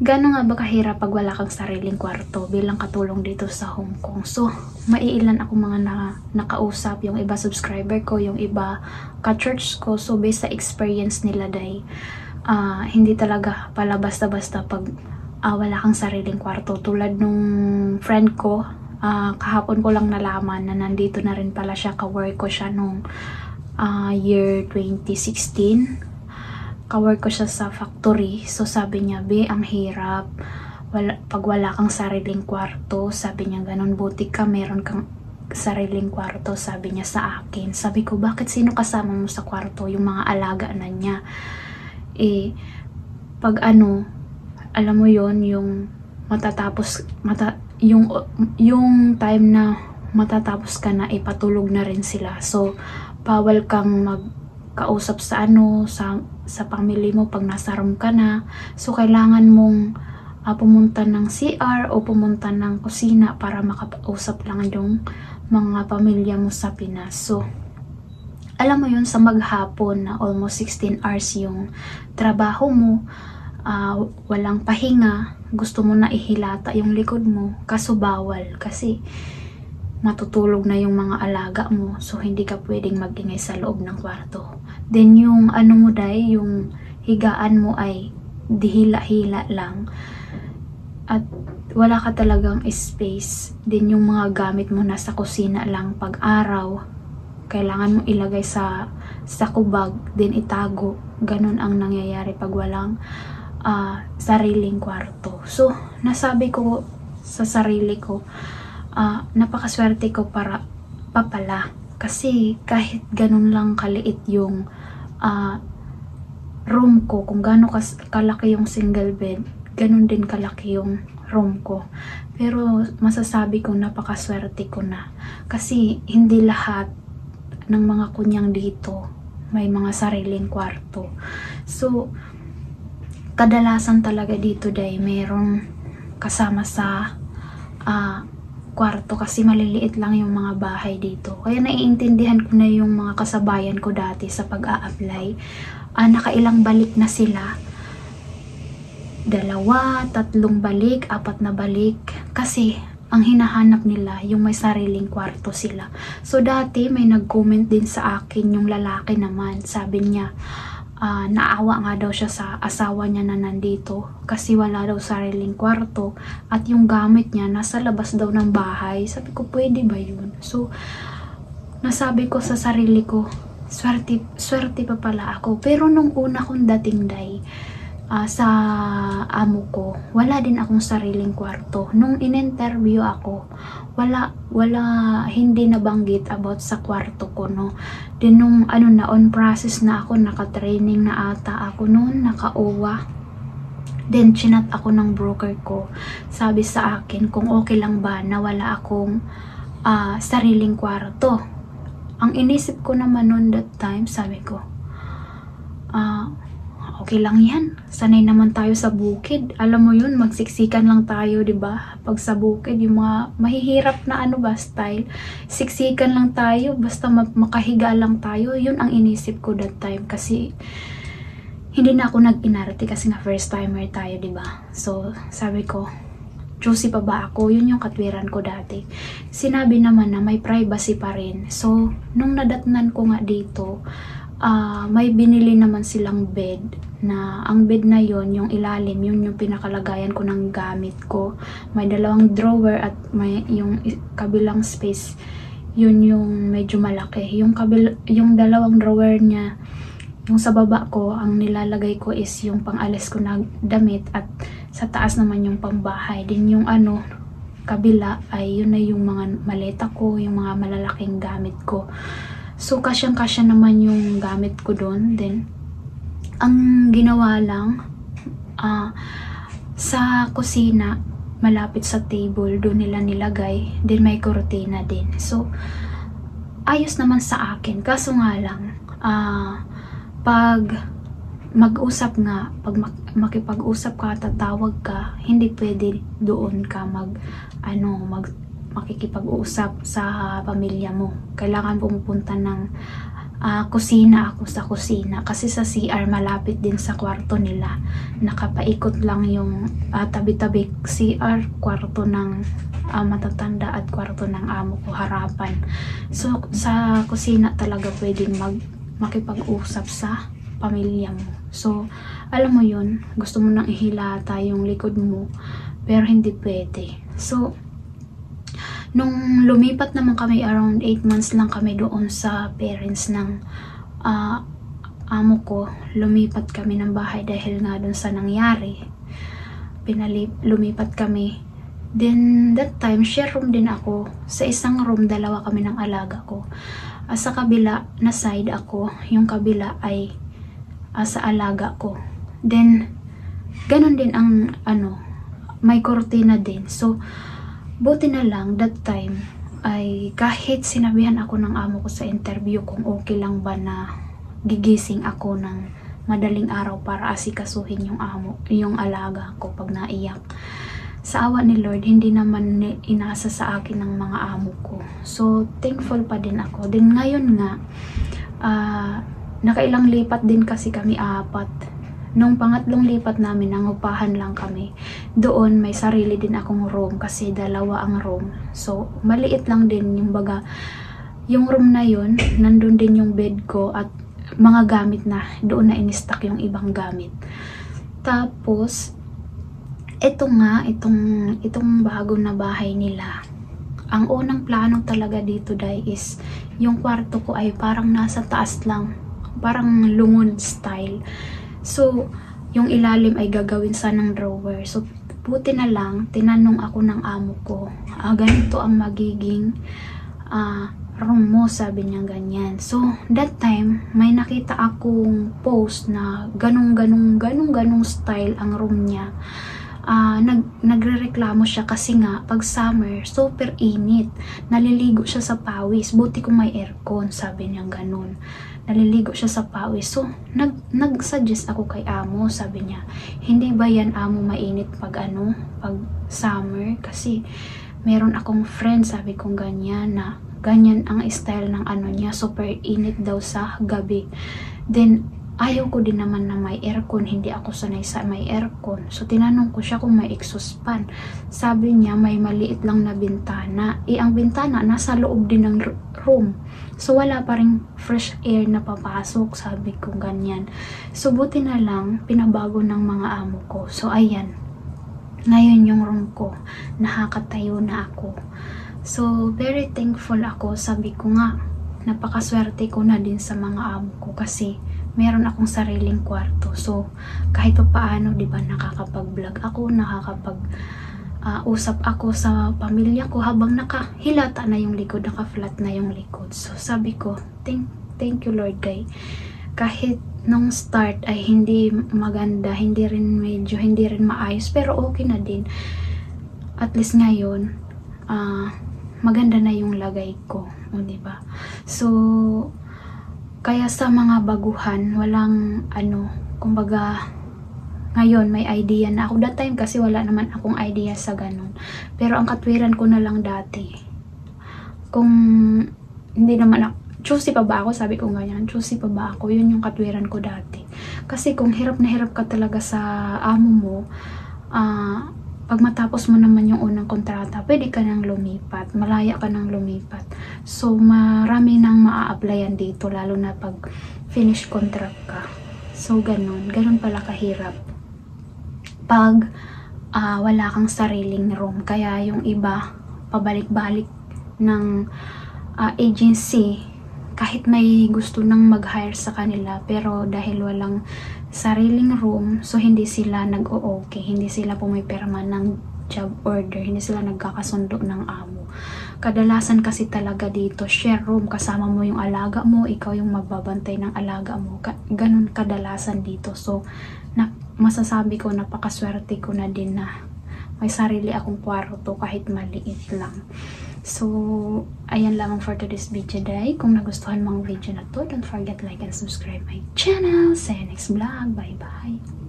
Gaano nga ba kahirap pag wala kang sariling kwarto bilang katulong dito sa Hong Kong? So, maiilan ako mga nakausap, yung iba subscriber ko, yung iba ka-church ko. So, based sa experience nila day, hindi talaga pala basta-basta pag wala kang sariling kwarto. Tulad nung friend ko, kahapon ko lang nalaman na nandito na rin pala siya, ka-work ko siya nung year 2016. Ka-work ko siya sa factory. So sabi niya, "Be, ang hirap pag wala kang sariling kwarto." Sabi niya ganun, "Buti ka meron kang sariling kwarto." Sabi niya sa akin. Sabi ko, "Bakit sino kasama mo sa kwarto?" Yung mga alaga na niya. Pag alam mo yon, yung yung time na matatapos ka na, ipatulog na rin sila. So bawal kang magkausap sa family mo pag nasa room ka na. So kailangan mong pumunta ng CR o pumunta ng kusina para makausap lang yung mga pamilya mo sa Pinas. So alam mo yun, sa maghapon na almost 16 hours yung trabaho mo, walang pahinga, gusto mo na ihilata yung likod mo, kaso bawal kasi matutulog na yung mga alaga mo. So hindi ka pwedeng magingay sa loob ng kwarto. Then yung mo day, yung higaan mo ay dihila-hila lang at wala ka talagang space. Then yung mga gamit mo nasa kusina lang. Pag araw, kailangan mo ilagay sa kubag, then itago. Ganun ang nangyayari pag walang sariling kwarto. So nasabi ko sa sarili ko, napakaswerte ko pala kasi kahit ganun lang kaliit yung room ko, kung gaano kalaki yung single bed, ganun din kalaki yung room ko. Pero masasabi ko napakaswerte ko na kasi hindi lahat ng mga kunyang dito may mga sariling kwarto. So kadalasan talaga dito day merong kasama sa kwarto kasi maliliit lang yung mga bahay dito. Kaya naiintindihan ko na yung mga kasabayan ko dati sa pag-a-apply. Nakailang balik na sila. 2, 3 balik, 4 na balik. Kasi ang hinahanap nila yung may sariling kwarto sila. So dati may nag-comment din sa akin yung lalaki naman. Sabi niya, naawa nga daw siya sa asawa niya na nandito kasi wala daw sariling kwarto at yung gamit niya nasa labas daw ng bahay. Sabi ko, pwede ba yun? So nasabi ko sa sarili ko, swerte pa pala ako. Pero nung una kong dating day, sa amo ko, wala din akong sariling kwarto. Nung in-interview ako, hindi nabanggit about sa kwarto ko, no. Then nung on process na ako, naka-training na ata ako noon, naka-OWA. Then chinat ako ng broker ko. Sabi sa akin kung okay lang ba na wala akong sariling kwarto. Ang inisip ko naman noon that time, sabi ko, okay lang yan. Sanay naman tayo sa bukid. Alam mo yun, magsiksikan lang tayo, 'di ba? Pag sa bukid, yung mga mahihirap na style, siksikan lang tayo, basta makahiga lang tayo. Yun ang inisip ko that time kasi hindi na ako nag-inarte kasi nga first timer tayo, 'di ba? So, sabi ko, juicy pa ba ako? Yun yung katwiran ko dati. Sinabi naman na may privacy pa rin. So, nung nadatnan ko nga dito, may binili naman silang bed na ang bed na yon, yung ilalim, yun yung pinakalagayan ko ng gamit ko. May 2 drawer at may yung kabilang space, yun yung medyo malaki. Yung 2 drawer niya, yung sa baba ko, ang nilalagay ko is yung pang-alis ko na damit at sa taas naman yung pambahay. Din yung kabila ay yun na yung mga maleta ko, yung mga malalaking gamit ko. So, kasyang-kasya naman yung gamit ko doon. Then, ang ginawa lang, sa kusina, malapit sa table, doon nila nilagay. Then, may kurtina din. So, ayos naman sa akin. Kaso nga lang, pag mag-usap nga, pag makipag-usap ka, tatawag ka, hindi pwede doon ka makikipag-usap sa pamilya mo. Kailangan pumupunta ng kusina ako sa kusina. Kasi sa CR malapit din sa kwarto nila. Nakapaikot lang yung tabi-tabi CR, kwarto ng matatanda at kwarto ng amo ko harapan. So sa kusina talaga pwedeng makipag-usap sa pamilya mo. So alam mo yun, gusto mo nang ihilata yung likod mo pero hindi pwede. So nung lumipat naman kami, around 8 months lang kami doon sa parents ng amo ko. Lumipat kami ng bahay dahil nga doon sa nangyari. Lumipat kami. Then that time, share room din ako. Sa isang room, dalawa kami ng alaga ko. Sa kabila na side ako, yung kabila ay sa alaga ko. Then, ganun din ang may kortina din. So, buti na lang, that time, ay kahit sinabihan ako ng amo ko sa interview kung okay lang ba na gigising ako ng madaling araw para asikasuhin yung alaga ko pag naiyak. Sa awa ni Lord, hindi naman inasa sa akin ng mga amo ko. So, thankful pa din ako. Then ngayon nga, nakailang lipat din kasi kami, 4. Nung pangatlong lipat namin, nangupahan lang kami. Doon, may sarili din akong room kasi 2 ang room. So, maliit lang din yung baga. Yung room na yun, nandun din yung bed ko at mga gamit na. Doon na in-stock yung ibang gamit. Tapos, itong bago na bahay nila. Ang unang plano talaga dito, day, is yung kwarto ko ay parang nasa taas lang. Parang lungon style. So, yung ilalim ay gagawin sanang drawer. So, buti na lang, tinanong ako ng amo ko, ganito ang magiging room mo, sabi niya ganyan. So, that time, may nakita akong post na ganong style ang room niya. Nagrereklamo siya kasi nga, pag summer, super init. Naliligo siya sa pawis. Buti kung may aircon, sabi niya ganun. Naliligo siya sa pawis. So, nag-suggest ako kay amo, sabi niya, hindi ba yan amo mainit pag summer? Kasi, meron akong friend, sabi kong ganyan, na ganyan ang style ng niya, super init daw sa gabi. Then, ayaw ko din naman na may aircon, hindi ako sanay sa may aircon. So, tinanong ko siya kung may exhaust fan. Sabi niya, may maliit lang na bintana. Ang bintana, nasa loob din ng room. So, wala pa rin fresh air na papasok, sabi ko ganyan. So, buti na lang, pinabago ng mga amo ko. So, ayan. Ngayon yung room ko, nakakatayo na ako. So, very thankful ako. Sabi ko nga, napakaswerte ko na din sa mga amo ko kasi meron akong sariling kwarto. So, kahit pa paano, di ba, nakakapag-vlog ako, usap ako sa pamilya ko habang nakahilata na yung likod, naka-flat na yung likod. So, sabi ko, thank you Lord, guys. Kahit nung start ay hindi maganda, hindi rin maayos, pero okay na din. At least ngayon, maganda na yung lagay ko, di ba? So, kaya sa mga baguhan, walang kumbaga, ngayon may idea na ako. That time kasi wala naman akong idea sa ganun. Pero ang katwiran ko na lang dati, kung hindi naman ako, choosy pa ba ako? Sabi ko ganyan, choosy pa ba ako? Yun yung katwiran ko dati. Kasi kung hirap na hirap ka talaga sa amo mo, pag matapos mo naman yung unang kontrata, pwede ka nang lumipat, malaya ka nang lumipat. So, marami nang maa-applyan dito, lalo na pag finish contract ka. So, ganun pala kahirap pag wala kang sariling room. Kaya yung iba, pabalik-balik ng agency, kahit may gusto nang mag-hire sa kanila, pero dahil walang sariling room, so hindi sila nag-o-okay, hindi sila pumipirma ng job order, hindi sila nagkakasundo ng amo. Kadalasan kasi talaga dito, share room, kasama mo yung alaga mo, ikaw yung magbabantay ng alaga mo. Ganun kadalasan dito. So, masasabi ko, napakaswerte ko na din na may sarili akong kwarto kahit maliit lang. So, ayan lamang for today's video, day. Kung nagustuhan mo ang video na to, don't forget like and subscribe my channel. See you next vlog. Bye bye.